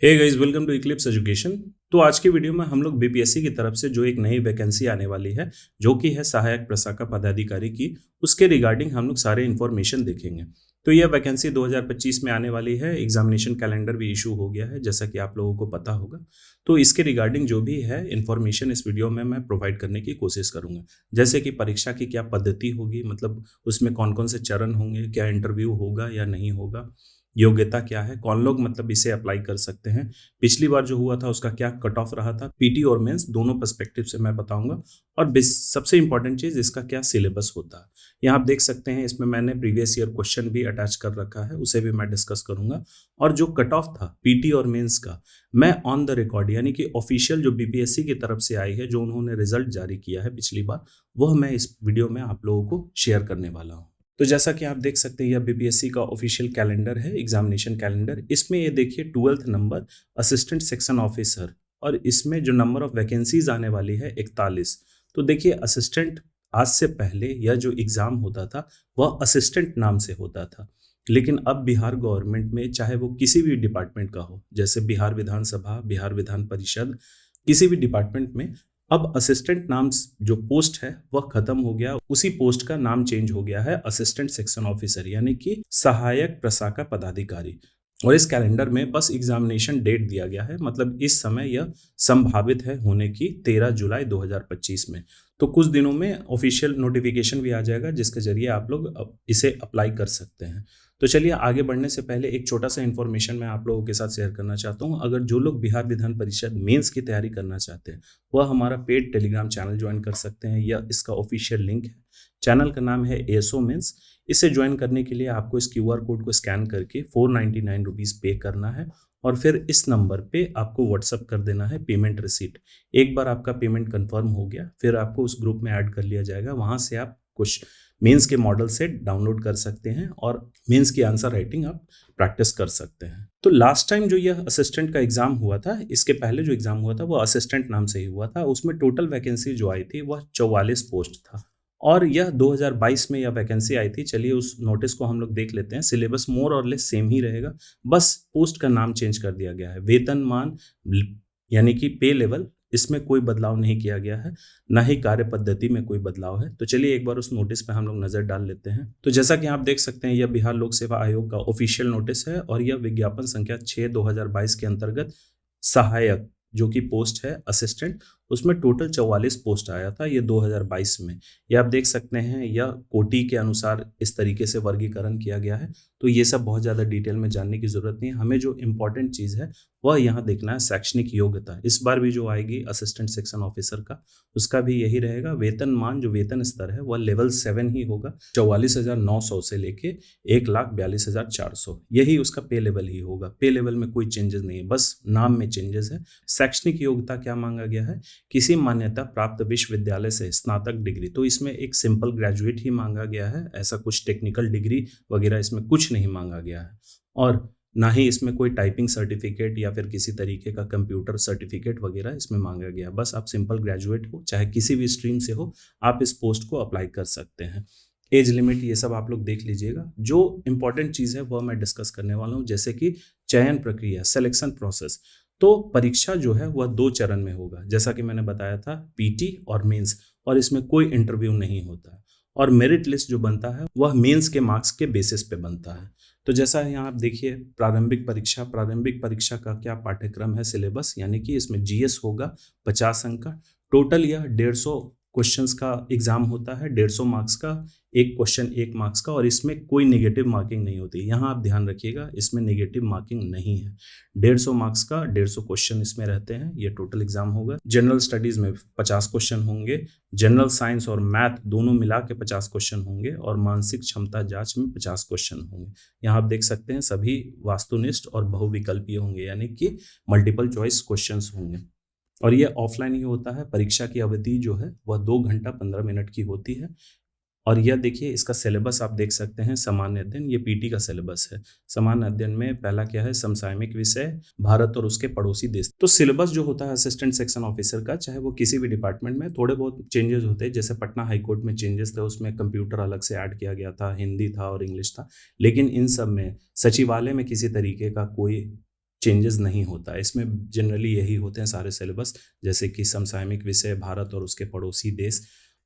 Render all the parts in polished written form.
Hey guys, welcome to eclipse education. तो आज की वीडियो में हम लोग बीपीएससी की तरफ से जो एक नई वैकेंसी आने वाली है, जो कि है सहायक प्रशाखा पदाधिकारी की, उसके रिगार्डिंग हम लोग सारे इन्फॉर्मेशन देखेंगे। तो यह वैकेंसी 2025 में आने वाली है। एग्जामिनेशन कैलेंडर भी इशू हो गया है, जैसा कि आप लोगों को पता होगा। तो इसके रिगार्डिंग जो भी है इन्फॉर्मेशन इस वीडियो में मैं प्रोवाइड करने की कोशिश करूंगा। जैसे कि परीक्षा की क्या पद्धति होगी, मतलब उसमें कौन कौन से चरण होंगे, क्या इंटरव्यू होगा या नहीं होगा, योग्यता क्या है, कौन लोग मतलब इसे अप्लाई कर सकते हैं, पिछली बार जो हुआ था उसका क्या कट ऑफ रहा था, पीटी और मेंस दोनों पर्सपेक्टिव से मैं बताऊंगा। और सबसे इंपॉर्टेंट चीज, इसका क्या सिलेबस होता है। यहाँ आप देख सकते हैं, इसमें मैंने प्रीवियस ईयर क्वेश्चन भी अटैच कर रखा है, उसे भी मैं डिस्कस करूंगा। और जो कट ऑफ था पीटी और मेंस का, मैं ऑन द रिकॉर्ड यानी कि ऑफिशियल जो बीपीएससी की तरफ से आई है, जो उन्होंने रिजल्ट जारी किया है पिछली बार, वह मैं इस वीडियो में आप लोगों को शेयर करने वाला हूँ। तो जैसा कि आप देख सकते हैं, यह बीपीएससी का ऑफिशियल कैलेंडर है, एग्जामिनेशन कैलेंडर। इसमें ये देखिए 12th number assistant section officer, और इसमें जो नंबर ऑफ वैकेंसीज आने वाली है 41। तो देखिए असिस्टेंट, आज से पहले यह जो एग्जाम होता था वह असिस्टेंट नाम से होता था, लेकिन अब बिहार गवर्नमेंट में चाहे वो किसी भी डिपार्टमेंट का हो, जैसे बिहार विधानसभा, बिहार विधान परिषद, किसी भी डिपार्टमेंट में अब असिस्टेंट नाम जो पोस्ट है वह खत्म हो गया। उसी पोस्ट का नाम चेंज हो गया है असिस्टेंट सेक्शन ऑफिसर, यानी कि सहायक प्रशाखा पदाधिकारी। और इस कैलेंडर में बस एग्जामिनेशन डेट दिया गया है, मतलब इस समय यह संभावित है होने की 13 जुलाई 2025 में। तो कुछ दिनों में ऑफिशियल नोटिफिकेशन भी आ जाएगा, जिसके जरिए आप लोग इसे अप्लाई कर सकते हैं। तो चलिए आगे बढ़ने से पहले एक छोटा सा इन्फॉर्मेशन मैं आप लोगों के साथ शेयर करना चाहता हूँ। अगर जो लोग बिहार विधान परिषद मेंस की तैयारी करना चाहते हैं, वह हमारा पेड टेलीग्राम चैनल ज्वाइन कर सकते हैं, या इसका ऑफिशियल लिंक है। चैनल का नाम है एएसओ मेंस। इसे ज्वाइन करने के लिए आपको इस क्यूआर कोड को स्कैन करके 499 रुपीज़ पे करना है, और फिर इस नंबर पे आपको व्हाट्सअप कर देना है पेमेंट रिसीट। एक बार आपका पेमेंट कंफर्म हो गया, फिर आपको उस ग्रुप में ऐड कर लिया जाएगा। वहाँ से आप कुछ मेंस के मॉडल सेट डाउनलोड कर सकते हैं, और मेंस की आंसर राइटिंग आप प्रैक्टिस कर सकते हैं। तो लास्ट टाइम जो यह असिस्टेंट का एग्जाम हुआ था, इसके पहले जो एग्जाम हुआ था वो असिस्टेंट नाम से ही हुआ था। उसमें टोटल वैकेंसी जो आई थी वह 44 पोस्ट था, और यह 2022 में यह वैकेंसी आई थी। चलिए उस नोटिस को हम लोग देख लेते हैं। सिलेबस मोर और लेस सेम ही रहेगा, बस पोस्ट का नाम चेंज कर दिया गया है। वेतनमान यानी कि पे लेवल, इसमें कोई बदलाव नहीं किया गया है, ना ही कार्य पद्धति में कोई बदलाव है। तो चलिए एक बार उस नोटिस पे हम लोग नजर डाल लेते हैं। तो जैसा कि आप देख सकते हैं, यह बिहार लोक सेवा आयोग का ऑफिशियल नोटिस है, और यह विज्ञापन संख्या 6/2022 के अंतर्गत सहायक जो कि पोस्ट है असिस्टेंट, उसमें टोटल 44 पोस्ट आया था ये 2022 में। ये आप देख सकते हैं, यह कोटि के अनुसार इस तरीके से वर्गीकरण किया गया है। तो ये सब बहुत ज़्यादा डिटेल में जानने की ज़रूरत नहीं है। हमें जो इम्पोर्टेंट चीज़ है वह यहाँ देखना है शैक्षणिक योग्यता। इस बार भी जो आएगी असिस्टेंट सेक्शन ऑफिसर का, उसका भी यही रहेगा। वेतनमान जो वेतन स्तर है वह लेवल 7 ही होगा, 44,900 से लेके 1,42,400, यही उसका पे लेवल ही होगा। पे लेवल में कोई चेंजेस नहीं है, बस नाम में चेंजेस है। शैक्षणिक योग्यता क्या मांगा गया है, किसी मान्यता प्राप्त विश्वविद्यालय से स्नातक डिग्री। तो इसमें एक सिंपल ग्रेजुएट ही मांगा गया है, ऐसा कुछ टेक्निकल डिग्री वगैरह इसमें कुछ नहीं मांगा गया है। और ना ही इसमें कोई टाइपिंग सर्टिफिकेट या फिर किसी तरीके का कंप्यूटर सर्टिफिकेट वगैरह इसमें मांगा गया। बस आप सिंपल ग्रेजुएट हो, चाहे किसी भी स्ट्रीम से हो, आप इस पोस्ट को अप्लाई कर सकते हैं। एज लिमिट ये सब आप लोग देख लीजिएगा। जो इंपॉर्टेंट चीज़ है वह मैं डिस्कस करने वाला हूँ, जैसे कि चयन प्रक्रिया, सिलेक्शन प्रोसेस। तो परीक्षा जो है वह 2 चरण में होगा, जैसा कि मैंने बताया था, पीटी और मेंस, और इसमें कोई इंटरव्यू नहीं होता है। और मेरिट लिस्ट जो बनता है वह मेंस के मार्क्स के बेसिस पे बनता है। तो जैसा यहाँ आप देखिए, प्रारंभिक परीक्षा का क्या पाठ्यक्रम है, सिलेबस, यानी कि इसमें जीएस होगा 50 अंक का। टोटल यह 150 क्वेश्चंस का एग्जाम होता है, 150 मार्क्स का, एक क्वेश्चन 1 मार्क्स का, और इसमें कोई नेगेटिव मार्किंग नहीं होती। यहाँ आप ध्यान रखिएगा, इसमें नेगेटिव मार्किंग नहीं है। 150 मार्क्स का 150 क्वेश्चन इसमें रहते हैं, ये टोटल एग्जाम होगा। जनरल स्टडीज में 50 क्वेश्चन होंगे, जनरल साइंस और मैथ दोनों मिला के 50 क्वेश्चन होंगे, और मानसिक क्षमता जांच में 50 क्वेश्चन होंगे। यहाँ आप देख सकते हैं सभी वास्तुनिष्ठ और बहुविकल्पीय होंगे, यानी कि मल्टीपल चॉइस क्वेश्चन होंगे। और ये ऑफलाइन ही होता है। परीक्षा की अवधि जो है वह 2 घंटा 15 मिनट की होती है। और यह देखिए, इसका सिलेबस आप देख सकते हैं, सामान्य अध्ययन, ये पीटी का सिलेबस है। सामान्य अध्ययन में पहला क्या है, समसामयिक विषय, भारत और उसके पड़ोसी देश। तो सिलेबस जो होता है असिस्टेंट सेक्शन ऑफिसर का, चाहे वो किसी भी डिपार्टमेंट में, थोड़े बहुत चेंजेस होते हैं। जैसे पटना हाईकोर्ट में चेंजेस थे, उसमें कंप्यूटर अलग से ऐड किया गया था, हिंदी था और इंग्लिश था। लेकिन इन सब में सचिवालय में किसी तरीके का कोई चेंजेस नहीं होता है। इसमें जनरली यही होते हैं सारे सिलेबस, जैसे कि समसामयिक विषय, भारत और उसके पड़ोसी देश।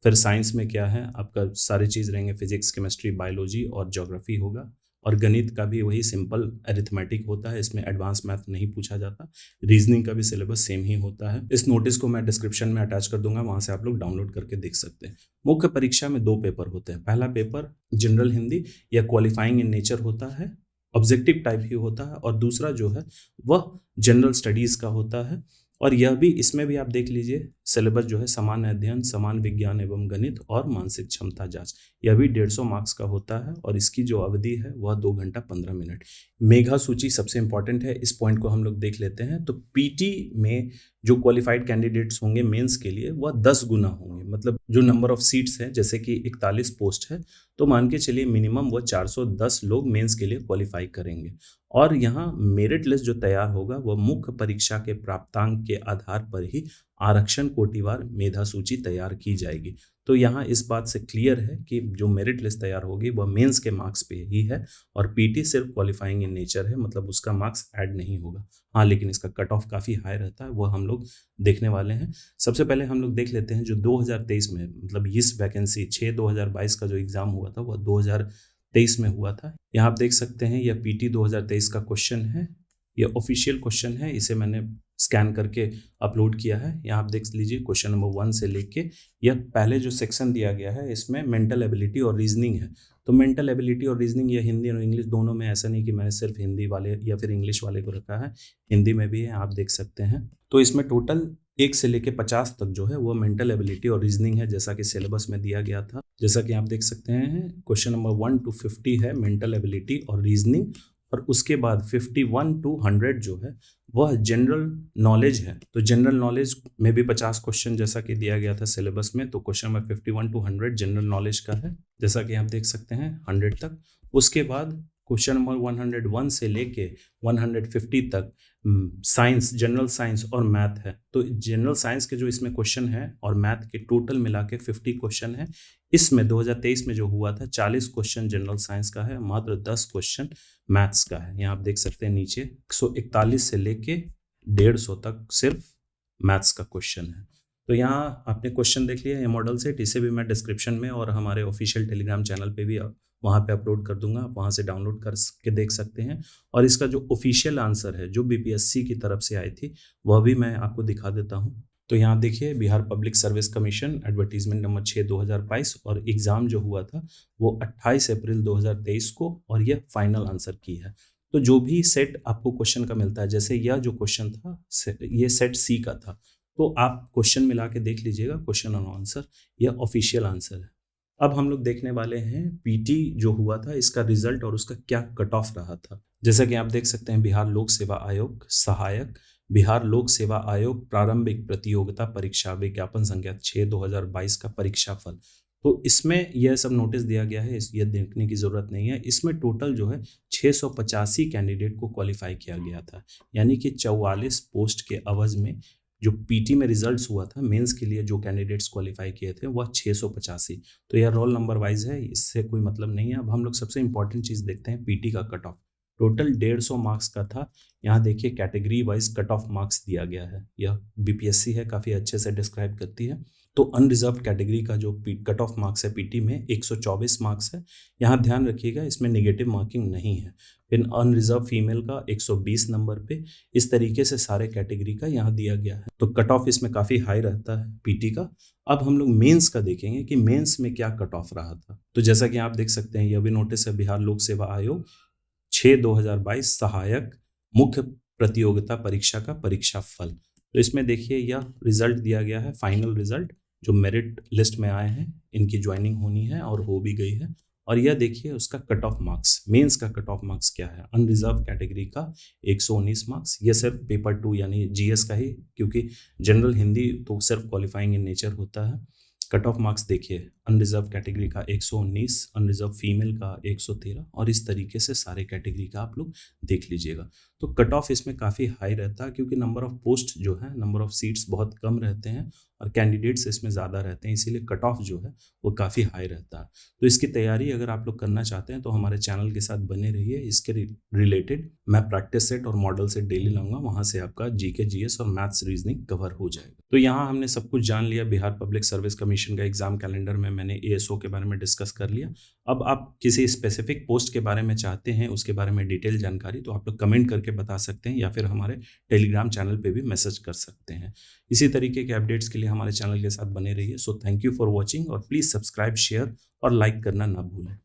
फिर साइंस में क्या है आपका, सारी चीज़ रहेंगे, फिजिक्स, केमिस्ट्री, बायोलॉजी और ज्योग्राफी होगा। और गणित का भी वही सिंपल अरिथमेटिक होता है, इसमें एडवांस मैथ नहीं पूछा जाता। रीजनिंग का भी सिलेबस सेम ही होता है। इस नोटिस को मैं डिस्क्रिप्शन में अटैच कर दूंगा, वहां से आप लोग डाउनलोड करके देख सकते हैं। मुख्य परीक्षा में 2 पेपर होते हैं। पहला पेपर जनरल हिंदी या क्वालिफाइंग इन नेचर होता है, ऑब्जेक्टिव टाइप ही होता है। और दूसरा जो है वह जनरल स्टडीज का होता है। और यह भी, इसमें भी आप देख लीजिए सिलेबस जो है, समान अध्ययन, समान विज्ञान एवं गणित और मानसिक क्षमता जांच, यह भी 150 मार्क्स का होता है। और इसकी जो अवधि है वह 2 घंटा 15 मिनट। मेघा सूची सबसे इंपॉर्टेंट है, इस पॉइंट को हम लोग देख लेते हैं। तो पीटी में जो क्वालिफाइड कैंडिडेट्स होंगे मेंस के लिए वह 10 गुना होंगे। मतलब जो नंबर ऑफ सीट्स है, जैसे कि 41 पोस्ट है, तो मान के चलिए मिनिमम वह 410 लोग मेंस के लिए क्वालिफाई करेंगे। और यहाँ मेरिट लिस्ट जो तैयार होगा वह मुख्य परीक्षा के प्राप्तांक के आधार पर ही आरक्षण कोटिवार मेधा सूची तैयार की जाएगी। तो यहाँ इस बात से क्लियर है कि जो मेरिट लिस्ट तैयार होगी वह मेंस के मार्क्स पे ही है, और पीटी सिर्फ क्वालिफाइंग इन नेचर है, मतलब उसका मार्क्स ऐड नहीं होगा। हाँ, लेकिन इसका कट ऑफ काफ़ी हाई रहता है, वह हम लोग देखने वाले हैं। सबसे पहले हम लोग देख लेते हैं जो 2023 में, मतलब इस वैकेंसी 6/2022 का जो एग्ज़ाम हुआ था वह 2023 में हुआ था। यहाँ आप देख सकते हैं यह पीटी 2023 का क्वेश्चन है, यह ऑफिशियल क्वेश्चन है, इसे मैंने स्कैन करके अपलोड किया है। यहाँ आप देख लीजिए क्वेश्चन नंबर 1 से लेके यह पहले जो सेक्शन दिया गया है इसमें मेंटल एबिलिटी और रीजनिंग है। तो मेंटल एबिलिटी और रीजनिंग ये हिंदी और इंग्लिश दोनों में, ऐसा नहीं कि मैंने सिर्फ हिंदी वाले या फिर इंग्लिश वाले को रखा है, हिंदी में भी है, आप देख सकते हैं। तो इसमें टोटल 1 से लेके 50 तक जो है वो मेंटल एबिलिटी और रीजनिंग है, जैसा कि सिलेबस में दिया गया था। जैसा कि आप देख सकते हैं क्वेश्चन नंबर 1 to 50 है मेंटल एबिलिटी और रीजनिंग, और उसके बाद 51 to 100 जो है वह जनरल नॉलेज है। तो जनरल नॉलेज में भी 50 क्वेश्चन जैसा कि दिया गया था सिलेबस में, तो question number 51 to 100 general knowledge का है, जैसा कि आप देख सकते हैं 100 तक। उसके बाद क्वेश्चन नंबर 101 से लेके 150 तक साइंस, जनरल साइंस और मैथ है। तो जनरल साइंस के जो इसमें क्वेश्चन है और मैथ के टोटल मिला के 50 क्वेश्चन है। इसमें 2023 में जो हुआ था 40 क्वेश्चन जनरल साइंस का है, मात्र 10 क्वेश्चन मैथ्स का है। यहाँ आप देख सकते हैं नीचे 141 से लेके 150 तक सिर्फ मैथ्स का क्वेश्चन है। तो यहाँ आपने क्वेश्चन देख लिया, ये मॉडल सेट, इसे भी मैं डिस्क्रिप्शन में और हमारे ऑफिशियल टेलीग्राम चैनल पे भी वहाँ पे अपलोड कर दूंगा, आप वहाँ से डाउनलोड करके देख सकते हैं। और इसका जो ऑफिशियल आंसर है जो बीपीएससी की तरफ से आई थी वह भी मैं आपको दिखा देता हूँ। तो यहाँ देखिए Bihar public service commission advertisement number 6/2022, और एग्ज़ाम जो हुआ था वो 28 अप्रैल 2023 को, और यह फाइनल आंसर की है। तो जो भी सेट आपको क्वेश्चन का मिलता है, जैसे यह जो क्वेश्चन था ये सेट सी का था, तो आप क्वेश्चन मिला के देख लीजिएगा, क्वेश्चन और आंसर, यह ऑफिशियल आंसर है। अब हम लोग देखने वाले हैं पीटी जो हुआ था इसका रिजल्ट और उसका क्या कट ऑफ रहा था। जैसा कि आप देख सकते हैं बिहार लोक सेवा आयोग सहायक, बिहार लोक सेवा आयोग प्रारंभिक प्रतियोगिता परीक्षा विज्ञापन संख्या 6/2022 का परीक्षा फल। तो इसमें यह सब नोटिस दिया गया है, ये देखने की जरूरत नहीं है। इसमें टोटल जो है 685 कैंडिडेट को क्वालिफाई किया गया था, यानी कि 44 पोस्ट के अवज में जो पीटी में रिजल्ट्स हुआ था मेंस के लिए जो कैंडिडेट्स क्वालिफाई किए थे वह 685। तो यह रोल नंबर वाइज है, इससे कोई मतलब नहीं है। अब हम लोग सबसे इंपॉर्टेंट चीज़ देखते हैं पीटी का कट ऑफ। टोटल 150 मार्क्स का था। यहाँ देखिए category wise cut off marks दिया गया है, यह बीपीएससी है, काफ़ी अच्छे से डिस्क्राइब करती है। तो अनरिजर्व कैटेगरी का जो कट ऑफ मार्क्स है पीटी में 124 मार्क्स है। यहाँ ध्यान रखिएगा इसमें नेगेटिव मार्किंग नहीं है। फिर अनरिजर्व फीमेल का 120 नंबर पे, इस तरीके से सारे कैटेगरी का यहाँ दिया गया है। तो कट ऑफ इसमें काफ़ी हाई रहता है पीटी का। अब हम लोग मेंस का देखेंगे कि मेंस में क्या कट ऑफ रहा था। तो जैसा कि आप देख सकते हैं यह भी नोटिस है बिहार लोक सेवा आयोग 6/2022 सहायक मुख्य प्रतियोगिता परीक्षा का परीक्षा फल। तो इसमें देखिए यह रिजल्ट दिया गया है, फाइनल रिजल्ट जो मेरिट लिस्ट में आए हैं, इनकी ज्वाइनिंग होनी है और हो भी गई है। और यह देखिए उसका कट ऑफ मार्क्स, मेंस का कट ऑफ मार्क्स क्या है। अनरिजर्व कैटेगरी का 119 मार्क्स, ये सिर्फ पेपर 2 यानी जीएस का ही, क्योंकि जनरल हिंदी तो सिर्फ क्वालिफाइंग इन नेचर होता है। कट ऑफ मार्क्स देखिए अनरिजर्व कैटेगरी का 119, अनरिजर्व फीमेल का 113 और इस तरीके से सारे कैटेगरी का आप लोग देख लीजिएगा। तो कट ऑफ इसमें काफ़ी हाई रहता है क्योंकि नंबर ऑफ पोस्ट जो है, नंबर ऑफ सीट्स बहुत कम रहते हैं और कैंडिडेट्स इसमें ज़्यादा रहते हैं, इसीलिए कट ऑफ जो है वो काफ़ी हाई रहता है। तो इसकी तैयारी अगर आप लोग करना चाहते हैं तो हमारे चैनल के साथ बने रहिए। इसके रिलेटेड मैं प्रैक्टिस सेट और मॉडल सेट डेली लाऊंगा, वहाँ से आपका जीके जीएस और मैथ्स रीजनिंग कवर हो जाएगा। तो यहाँ हमने सब कुछ जान लिया। बिहार पब्लिक सर्विस कमीशन का एग्जाम कैलेंडर में मैंने एएसओ के बारे में डिस्कस कर लिया। अब आप किसी स्पेसिफिक पोस्ट के बारे में चाहते हैं, उसके बारे में डिटेल जानकारी, तो आप लोग कमेंट करके बता सकते हैं या फिर हमारे टेलीग्राम चैनल पे भी मैसेज कर सकते हैं। इसी तरीके के अपडेट्स के लिए हमारे चैनल के साथ बने रहिए। So thank you for watching और प्लीज़ सब्सक्राइब, शेयर और लाइक करना ना भूलें।